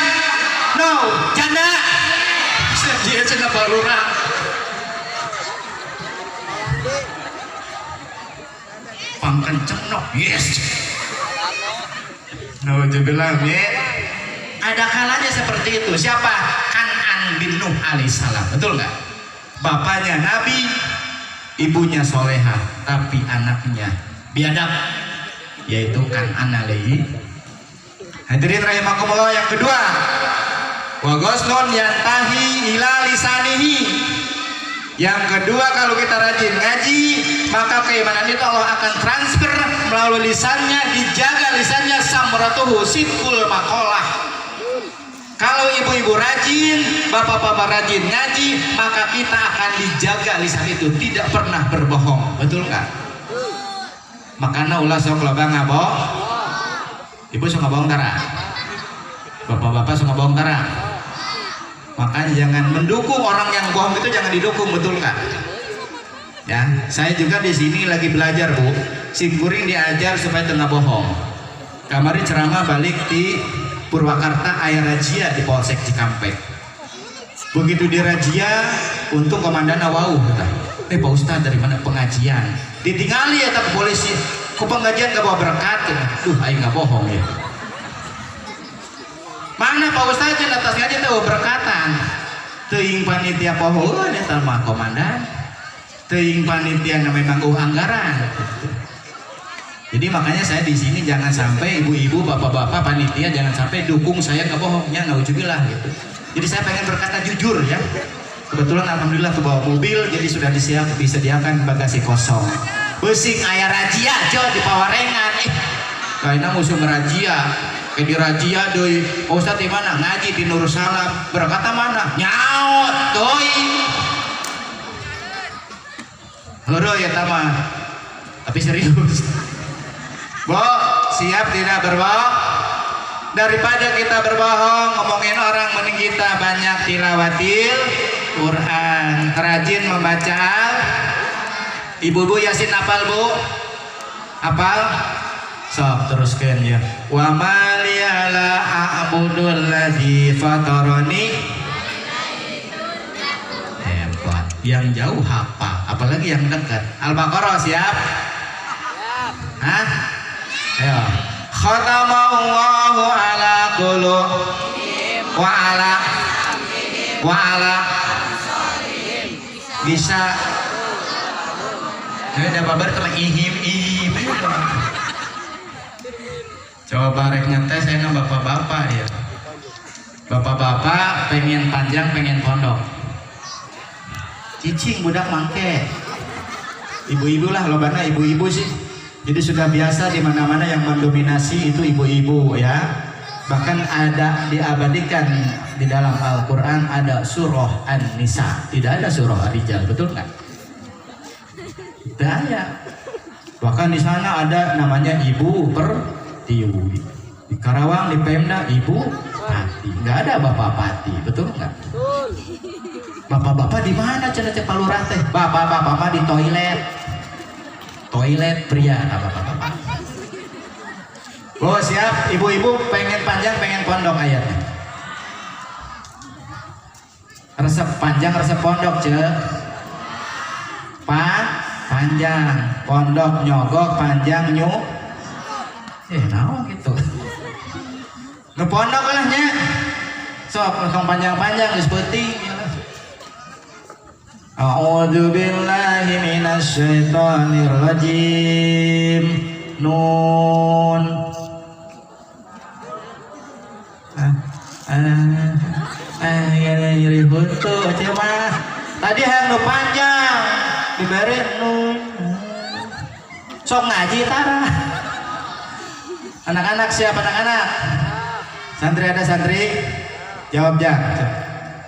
no. Janda, dia cina balurang. Pangkenceng no, yes. Nauzubillah ya. Ada kalanya seperti itu. Siapa? Kan'an bin Nuh alaihissalam, betul nggak? Bapaknya Nabi, ibunya soleha tapi anaknya biadab, yaitu kan analei. Hadirin rahimakumullah, yang kedua, wa ghuslun yantahi ila lisanihi. Yang kedua, kalau kita rajin ngaji, maka keimanan itu Allah akan transfer melalui lisannya, dijaga lisannya, samratuhu sidqul maqalah. Kalau ibu-ibu rajin, bapak-bapak rajin ngaji, maka kita akan dijaga lisan itu, tidak pernah berbohong. Betul nggak? Makanya ulah sok loba ngaboh. Ibu sok ngabohong tara. Bapak-bapak sok ngabohong tara. Makanya jangan mendukung orang yang bohong, itu jangan didukung, betul nggak? Ya, saya juga di sini lagi belajar, Bu. Simkuring diajar supaya tengah bohong. Kamari ceramah balik di Purwakarta, aya razia di Polsek Cikampek. Begitu dirazia, untung komandan wau kata, Pak Ustadz dari mana pengajian? Ditinggali ya tak polisi, ku pengajian gak bawa berkat. Duh, aing gak bohong ya. Mana Pak Ustadz yang atas ngaji tahu berkatan? Teuing panitia pohon ya mah komandan. Teuing panitia memang anggaran. Jadi makanya saya di sini jangan sampai ibu-ibu, bapak-bapak, panitia jangan sampai dukung saya nggak bohongnya, nauzubillah gitu. Jadi saya pengen berkata jujur ya. Kebetulan alhamdulillah ke bawa mobil, jadi sudah disediakan bagasi kosong. Besing aya razia jo di Pawarengan. Kayaknya musuh merajia. Kayak di razia doi. Pak Ustadz di mana? Ngaji di Nursalam. Berkata mana? Nyaut doi. Hero ya tama. Tapi serius. Bo, siap tidak berbohong? Daripada kita berbohong ngomongin orang, mending kita banyak tilawatil Quran, rajin membaca. Ibu-ibu Yasin hafal, Bu? Hafal? Sok teruskan ya. Wa maliyala a'budul ladzi fatarani. Hebat. Yang jauh hafal, apalagi yang dekat. Al-Baqarah siap? Hah? Ayo. Khatamallahu ala qulubihim wa ala bisa. Ini ada babar sama ihim. Coba rek ngetes saya nama bapak-bapak ya. Bapak-bapak pengen panjang, pengen pondok. Cicing budak mangke. Ibu-ibu lah, lobana ibu-ibu sih. Jadi sudah biasa di mana-mana yang mendominasi itu ibu-ibu ya. Bahkan ada diabadikan di dalam Al-Quran ada surah An-Nisa, tidak ada surah Ar-Rijal, betul nggak? Tidak ada. Bahkan di sana ada namanya Ibu Pertiwi. Di Karawang, di Pemda, Ibu Pati. Nggak ada Bapak Pati, betul nggak? Bapak-bapak di mana? Cek Palurah teh. Bapak-bapak mah di toilet pria, apa-apa. Oh siap, ibu-ibu pengen panjang, pengen pondok ayatnya. Resep panjang, resep pondok cek. Panjang, pondok nyogok, panjang naon gitu. Ngepondok lah nya. Sok ngomong panjang-panjang geus peuting. A'udzu billahi minasy syaithanir rajim. Nun. Ya nyeri hutu mah. Tadi hayang nu panjang dibere nun. Sok ngaji tara. Anak-anak siap anak-anak? Santri ada santri? Jawab ya.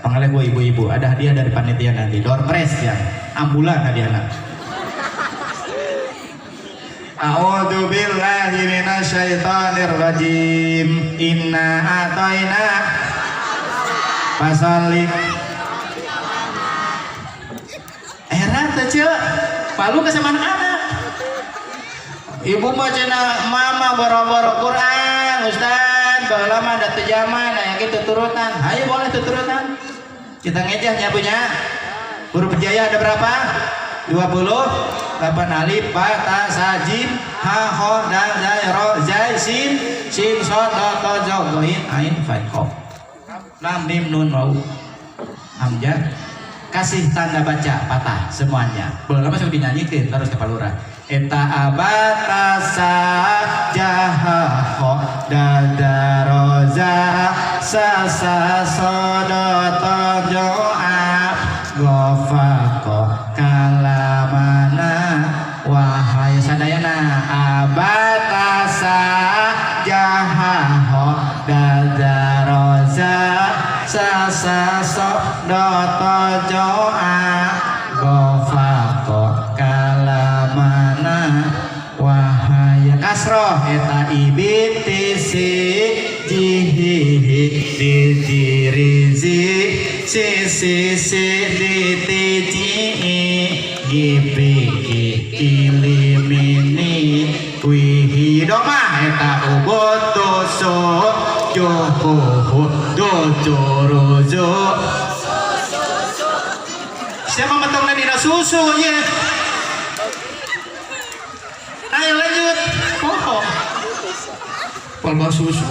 Panggilnya gue ibu-ibu, ada hadiah dari panitia nanti, door press ya, ambulan hadiahnya. A'udzu billahi minasyaitonir rajim. Inna a'tayna fasalli. Heran teh ceu, palu ke sama anak. Ibu mah cenah mama boro-boro Quran, Ustaz, baheula mah da teu zaman aya kitu turutan. Hayu boleh turutan. Kita ngejahnya punya huruf jaya ada berapa? 20. 8 alif, ba, ta, sa, jim, ha, ho, dal, zai, ro, zai, sin, sod, do, to, zo, goin, ain, fa, qaf. Lam, mim, nun, waw. Hamzah. kasih tanda baca patah semuanya. Belum masuk dinyanyikan terus ke palura. Eta abatasa jahaho dadaroza sasa sodoto joa gofako kalamana wahai sadayana abatasa jahaho dadaroza sasa sodoto joa gofako kalamana wahai kasroh eta ibitisi jihihi ditirizi sisi ditiji gipiki ilimini wihi doma eta ubotoso johoho dojorojo siapa metongnya dina susu ya. Ayo lanjut. Oh, palma susu.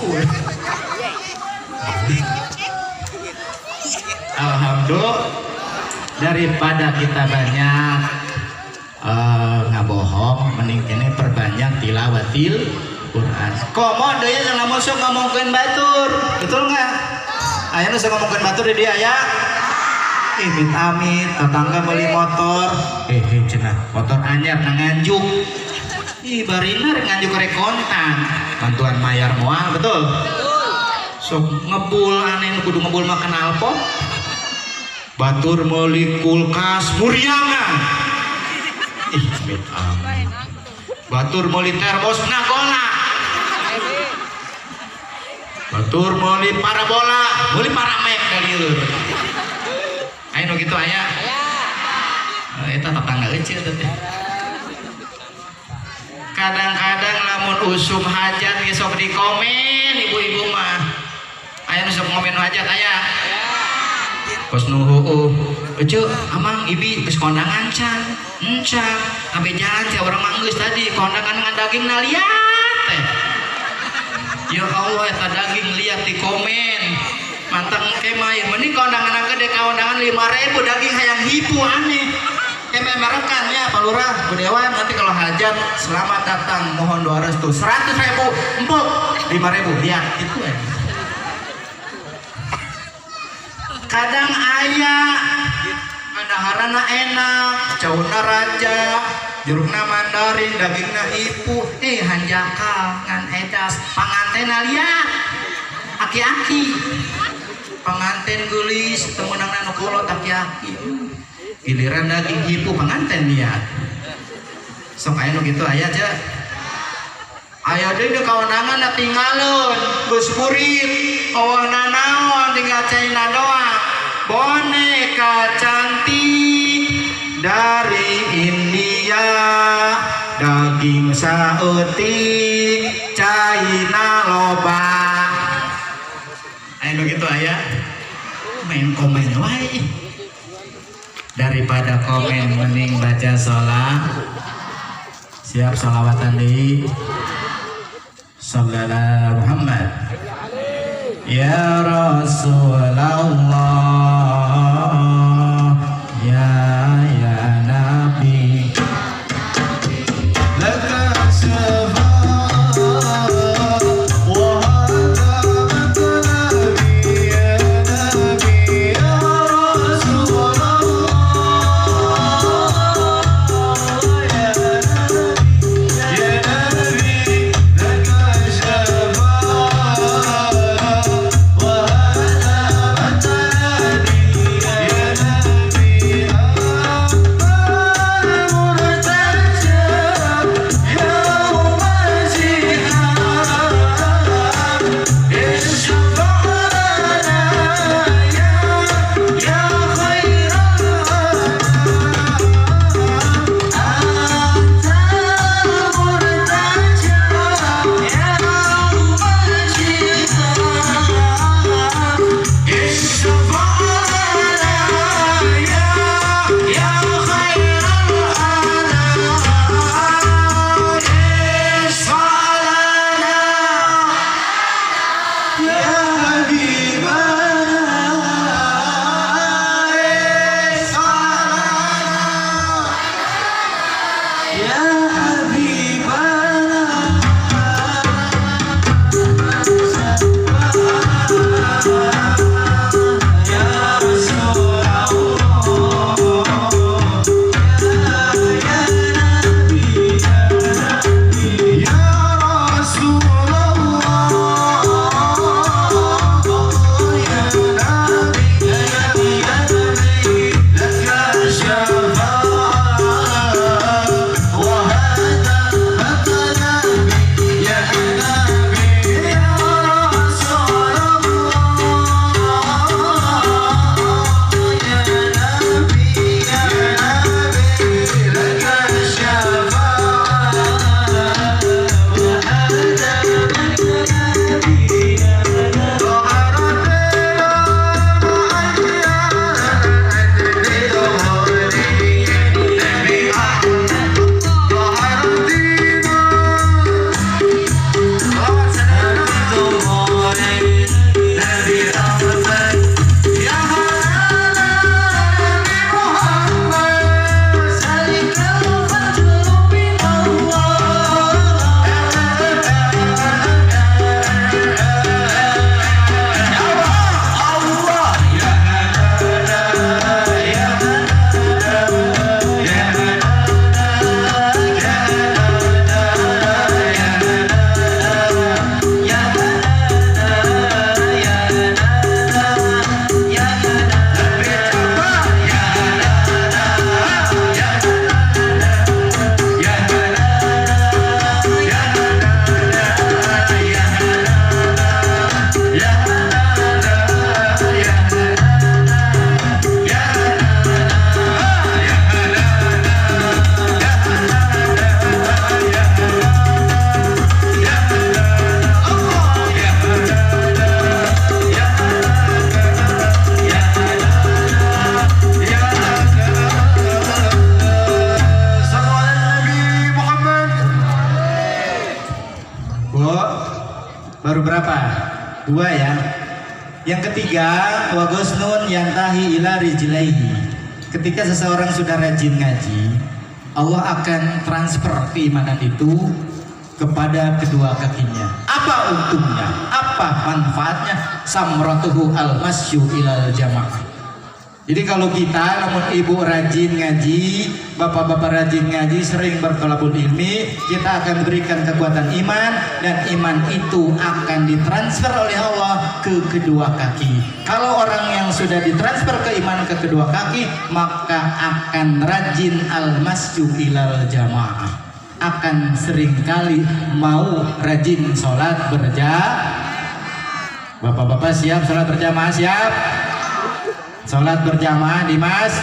Alhamdulillah daripada kita banyak ngabohong, mending kene perbanyak tilawatil Quran. Komo deui cenah musuh ngomongkeun batur, betul nggak? Aya nu ngomongkeun batur di dia ya. Amit-amit tetangga beli motor, cenah motor anyar nang Nganjuk. Ih barina rek Nganjuk rek kontan, bantuan mayar moal betul. Sok ngebul aneh kudu ngebul makan alpot. Batur meuli kulkas muriangan. Ih amit-amit. Batur meuli termos nagola. Batur meuli parabola, meuli paramek dari ieu. Ayo nu gitu aya. Eta tetangga euceul teh. Kadang-kadang lamun usum hajat ge sok dikomen ibu-ibu mah. Aya nu sok ngomen hajat aya. Pas nu heueuh, "Ece, amang ibi geus kondangan can." "Encan, abe jalan teh urang mah geus tadi kondangan ngan daging na liat teh." Ya Allah eta daging liat di komen. Mantang kemai, mending kondangan gede kondangan 5.000 daging hayang hipu aneh. Kemai merekan ya Pak Lurah, Bu Dewan nanti kalau hajat selamat datang mohon doa restu 100.000 empuk 5.000 lihat itu ya. Kadang ayah adaharana enak, cauna raja, jerukna mandarin, dagingna hipu, hanjakal ngan edas, pangantena liat, aki-aki. Pengantin gelis temenang nu kolot aki-aki giliran daging hipu pengantin lihat sok aya nu kitu aya aja aya deui nu kawenangan tinggalun geus burit awana naon tinggal caina doang boneka cantik dari India daging saeutik caina loba. Ayo gitu aya main komen wae daripada komen mending baca sholat. Siap sholawatan deui sallallahu Muhammad ya Rasulullah ya Nabi Bata Bu, baru berapa? 2 ya. Yang ketiga, wa ghusnun yantahi ila rijlaihi. Ketika seseorang sudah rajin ngaji, Allah akan transfer keimanan itu kepada kedua kakinya. Apa untungnya? Apa manfaatnya? Samratuhu al-masyu ilal jamaah. Jadi kalau kita, namun ibu rajin ngaji, bapak-bapak rajin ngaji, sering bertolabul ilmi, kita akan berikan kekuatan iman, dan iman itu akan ditransfer oleh Allah ke kedua kaki. Kalau orang yang sudah ditransfer keimanan ke kedua kaki, maka akan rajin al-masyu ilal jamaah, akan seringkali mau rajin sholat berjamaah. Bapak-bapak siap sholat berjamaah? Siap? Sholat berjamaah di mas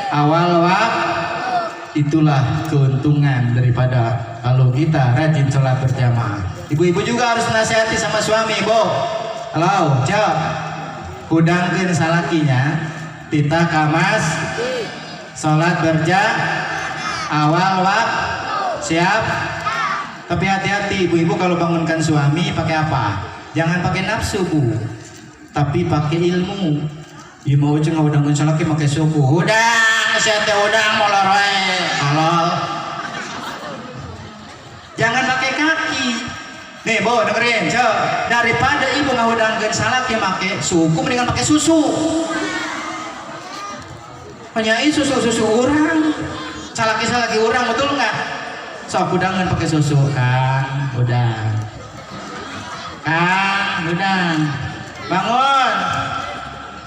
awal waktu. Itulah keuntungan daripada kalau kita rajin sholat berjamaah. Ibu-ibu juga harus nasihati sama suami. Bu, halo, cok, udangkeun salakinya titah kamas sholat awal waktu. Siap? Tapi hati-hati ibu-ibu, kalau bangunkan suami pakai apa? Jangan pakai nafsu, Bu, tapi pakai ilmu. Ya mau ceng udang salaki pakai subuh. Udang, saya teh udang molor we. Tolol. Jangan pakai kaki. Nih, Bu, dengerin, cok. Daripada ibu ngahudangkeun salaki pakai suku, mendingan pakai susu. Penyain susu orang. Salaki orang, betul nggak? Sok udangan pakai susu, Kang. Udang. Kang, udang. Bangun.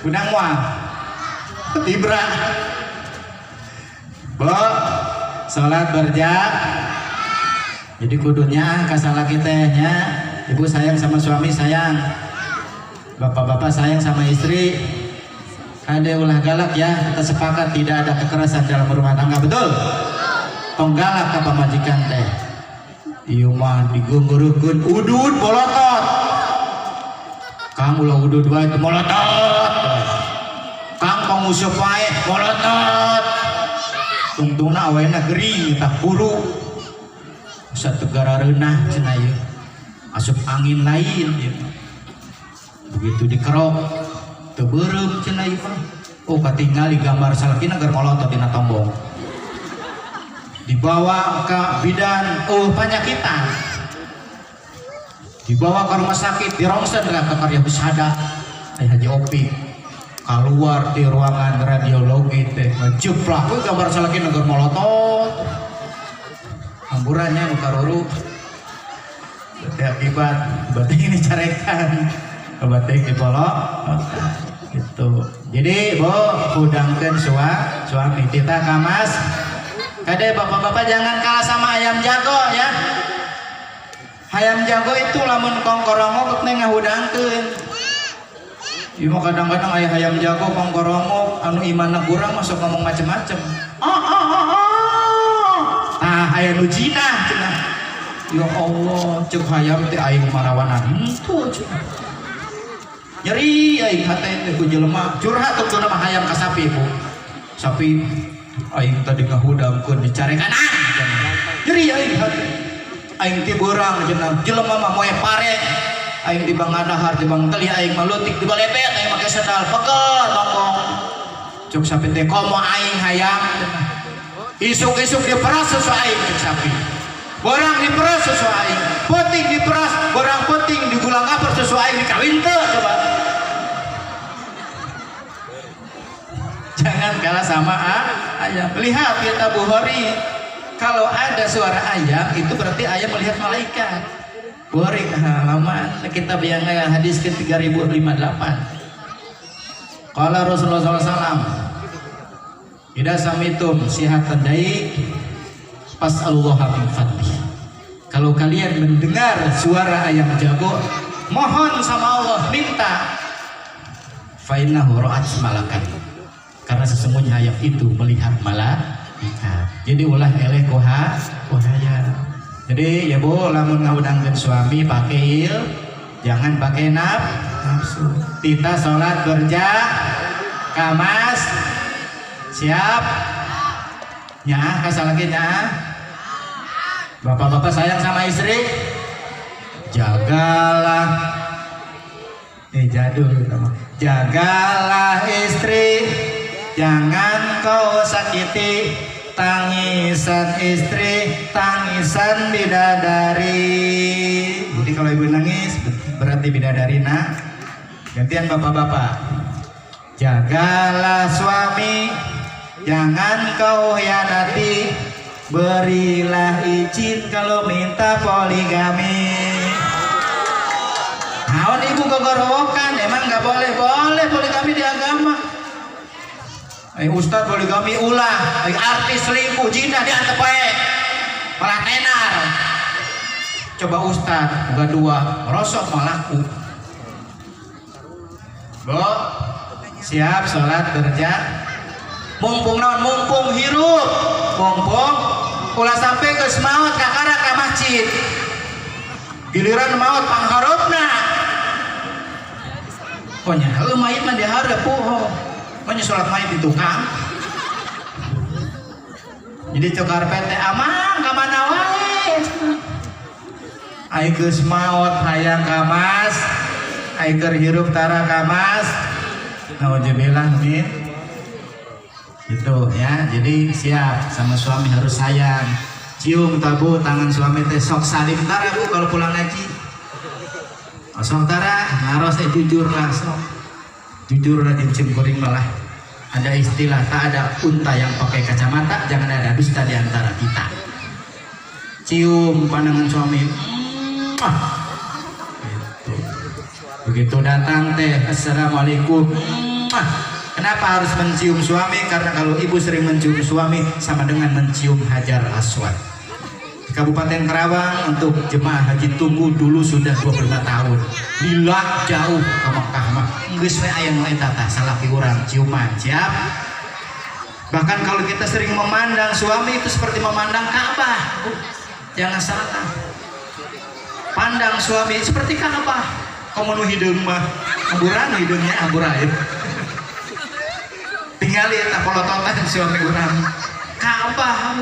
Udang wah tibra. Bu, sholat jadi kudunya kasalah kitanya. Ibu sayang sama suami, sayang. Bapak-bapak sayang sama istri. Ada ulah galak ya, kita sepakat tidak ada kekerasan dalam rumah tangga, betul? Tong galak ke pamajikan teh. Ieu mah digunggurukeun udud bolotot. Kang ulah udud wae teh molotot. Kang panguseup wae molotot. Tungtungna awena gering tak buru. Sategara reunah cenah ieu. Asup angin lain ieu. Begitu dikerok teu beureum cenah ieu. Oh, katingali gambar salakina keur molotot dina tombong. Dibawa ke bidan, oh penyakitan. Dibawa ke rumah sakit, dirongsen ke karya besada. Haji Opi keluar di ruangan radiologi teh ngejeplak we gambar salaki negor molotot. Hamburannya nu karuru. Teh akibat batik ini carekan. Batik dipolok. Gitu. Jadi, Bu, hudangkeun suami kita kamas. Kade bapak-bapak jangan kalah sama ayam jago ya. Ayam jago itu lamun kongkorongo teh ngahudangkeun. Ieu mah kadang-kadang aya ayam jago kongkorongo anu imanna kurang masuk ngomong macem-macem. Aya nu jinah cenah. Ya Allah, ceuk hayam teh aing marawanan henteu cenah. Nyeri aing hate teh ku jelema curhat tuh nama hayam ka sapi, Bu. Sapi aing tadi ngahudangkeun dicarekan nyeri aing hati. Aing ti beurang cenah jelema mah moe pare. Aing di bangadahar di bang teli aing malutik di balebet aing make sandal pegel bongkong. Cuk sapi teh komo aing hayang cenah. Isuk-isuk diperas susu aing cuk sapi. Borang diperas susu aing. Penting diperas, borang penting digulang apar susu aing dikawin teu coba. Jangan kalah sama ayam. Lihat kita Bukhari, kalau ada suara ayam itu berarti ayam melihat malaikat. Bukhari halaman kitab yang hadis ke 3058. Qala Rasulullah SAW, idza samitum sihatan daik fas'alullaha min fadli. Kalau kalian mendengar suara ayam jago, mohon sama Allah, minta. Fa innahu ra'at malakan. Karena sesungguhnya ayam itu melihat malaikat. Jadi ulah eleh kohaya. Jadi ya Bu, lamun ngahudangkeun suami pakai jangan pakai nafsu. Kita sholat kamas siap nya kasalaki nya. Bapak-bapak sayang sama istri, Jagalah jadul nama. Jagalah istri, jangan kau sakiti. Tangisan istri, tangisan bidadari. Jadi kalau ibu nangis berarti bidadari nak. Gantian bapak-bapak. Jagalah suami, jangan kau hianati. Berilah izin kalau minta poligami. Naon ibu gogorowokan, emang nggak boleh poligami di agama. Ustad poligami ulah, artis selingkuh jinah diantep wae. Malah tenar. Coba ustad boga dua, rosok malaku. Bo, siap sholat kerja. Mumpung naon, mumpung hirup, mumpung ulah sampai geus maot kakara ka masjid. Giliran maot pangharupna. Pokoknya mayit mah diharap poho. Pokoknya sholat mayit di tukang. Jadi cokar pete amang kamana wae. Ai geus maot hayang ka mas, ai keur hirup tara ka mas. Nauzubillah min. Gitu ya. Jadi siap sama suami harus sayang. Cium tabu tangan suami teh sok salim tara Bu kalau pulang ngaji. Sok tara ngaros jujur lah sok. Jujur lah cium kuring malah. Ada istilah tak ada unta yang pakai kacamata, jangan ada dusta di antara kita. Cium pandangan suami. Gitu. Begitu datang teh, assalamualaikum. Kenapa harus mencium suami? Karena kalau ibu sering mencium suami sama dengan mencium hajar aswad. Di Kabupaten Karawang untuk jemaah haji tunggu dulu sudah 25 tahun. Bila jauh ke Mekah mah geus we aya nu eta tah salaki urang ciuman, siap. Bahkan kalau kita sering memandang suami itu seperti memandang Ka'bah. Jangan salah. Pandang suami seperti Ka'bah. Komo nu hideung mah amburan hidungnya amburaeun. Tinggali eta polototan suami urang. Ka'bah.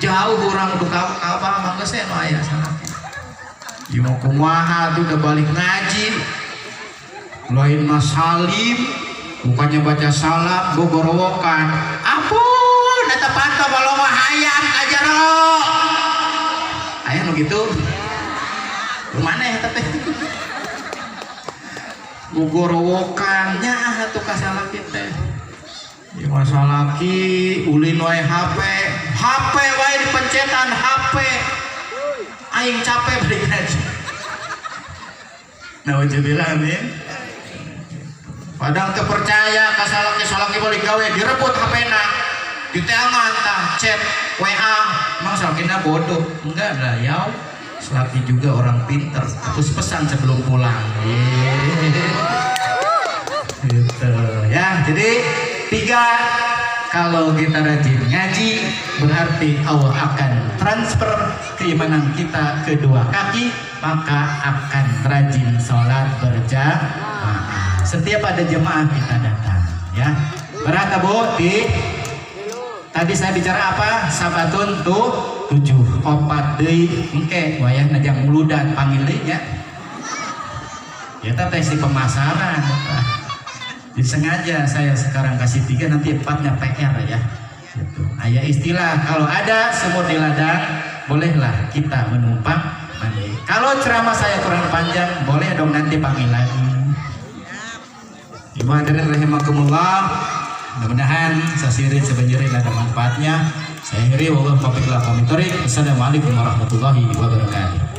Jauh orang untuk Ka'bah mah geus anu aya salaki. Ieu mah kumaha tuh udah balik ngaji. Lain mas salim, bukannya baca salam, gogorowokan. Ampun, eta pantau baloma hayam ajaro. Aya nu kitu. Lumaneh eta teh. Gogorowokan nya atuh ka salaki teh. Ieu mah salaki ulin wae HP wae dipencetan HP. Aing capek balik ngaji. Nauzubillah amin. Padahal kepercaya kasalaki boleh gawe direbut HP-na, diteangan tah chat WA, emang salakina bodoh? Enggak lah ya, salaki juga orang pinter, terus pesan sebelum pulang. Gitu ya. Jadi 3, kalau kita rajin ngaji berarti Allah akan transfer keimanan kita ke 2 kaki, maka akan rajin sholat berjamaah. Setiap ada jemaah kita datang ya. Berapa Bu? Tadi saya bicara apa? Sabatun tuh 7 opat deui engke wayah najang muludan panggil deui nya. Ya teh si pemasaran. Jadi sengaja saya sekarang kasih 3 nanti 4-nya PR ya. Gitu. Aya istilah kalau ada semut di ladang bolehlah kita menumpang mandi. Kalau ceramah saya kurang panjang boleh dong nanti panggil lagi. Ibu hadirin rahimakumullah, mudah-mudahan sasirin sebanjirin ada manfaatnya. Saya akhiri wallahu taufiq wal hidayah. Assalamualaikum warahmatullahi wabarakatuh.